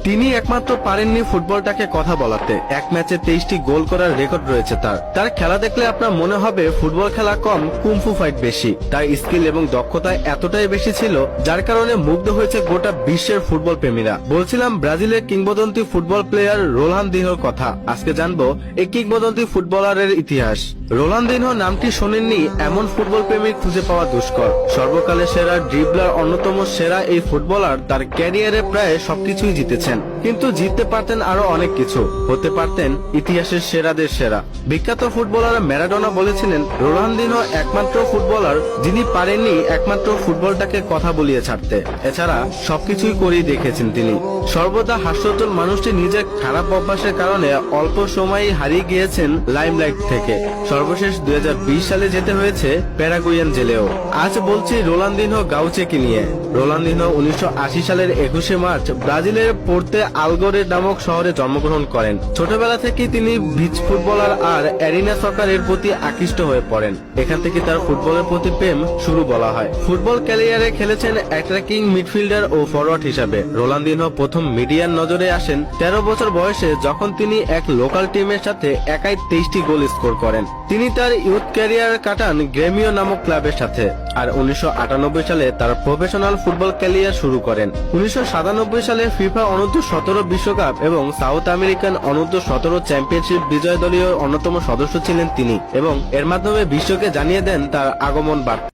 তিনি একমাত্র পারেননি ফুটবলটাকে কথা বলাতে। এক ম্যাচে 23টি গোল করার রেকর্ড রয়েছে তার খেলা দেখলে আপনার মনে হবে ফুটবল খেলা কম, কুমফু ফাইট বেশি। তার স্কিল এবং দক্ষতা এতটাই বেশি ছিল যার কারণে মুগ্ধ হয়েছে গোটা বিশ্বের ফুটবল প্রেমীরা। বলছিলাম ব্রাজিলের কিংবদন্তি ফুটবল প্লেয়ার রোনালদিনহোর কথা। আজকে জানবো এই কিংবদন্তি ফুটবলারের ইতিহাস। রোনালদিনহো নামটি শোনেননি এমন ফুটবল প্রেমী খুঁজে পাওয়া দুষ্কর। সর্বকালের সেরা ড্রিবলার, অন্যতম সেরা এই ফুটবলার তার ক্যারিয়ারে প্রায় সবকিছুই জিতেছেন, কিন্তু জিততে পারতেন আরো অনেক কিছু। হতে পারতেন ইতিহাসের সেরাদের সেরা। বিখ্যাত ফুটবলার ম্যারাডোনা বলেছিলেন রোনালদিনহো একমাত্র ফুটবলার যিনি পারেননি একমাত্র ফুটবলটাকে কথা বলিয়ে ছাড়তে। এছাড়া সবকিছুই করেই দেখেছেন তিনি। সর্বদা হাস্যোজ্জ্বল মানুষটি নিজের খারাপ অভ্যাসের কারণে অল্প সময়ই হারিয়ে গিয়েছেন লাইমলাইট থেকে। সর্বশেষ 2020 সালে যেতে হয়েছে প্যারাগুয়েন জেলেও। আজ বলছি রোনালদিনহো গাউচেকে নিয়ে। রোনালদিনহো 1980 সালের 21শে মার্চ ব্রাজিলের পোর্তে আলগোরে নামক শহরে জন্মগ্রহণ করেন। ছোটবেলা থেকেই তিনি বিচ ফুটবলার আর অ্যারিনা সকারের প্রতি আকৃষ্ট হয়ে পড়েন। এখান থেকে তার ফুটবলের প্রতি প্রেম শুরু বলা হয়। ফুটবল ক্যারিয়ারে খেলেছেন অ্যাটাকিং মিডফিল্ডার ও ফরওয়ার্ড হিসাবে। রোনালদিনহো প্রথম মিডিয়ার নজরে আসেন 13 বছর বয়সে, যখন তিনি এক লোকাল টিমের সাথে একাই 23টি গোল স্কোর করেন। তিনি তার ইউথ ক্যারিয়ার কাটান গ্রেমিও নামক ক্লাবের সাথে, আর 1998 সালে তার প্রফেশনাল ফুটবল ক্যারিয়ার শুরু করেন। 1997 সালে ফিফা অনূর্ধ্ব-17 বিশ্বকাপ এবং সাউথ আমেরিকান অনূর্ধ্ব-17 চ্যাম্পিয়নশিপ বিজয় দলীয় অন্যতম সদস্য ছিলেন তিনি, এবং এর মাধ্যমে বিশ্বকে জানিয়ে দেন তার আগমন বার্তা।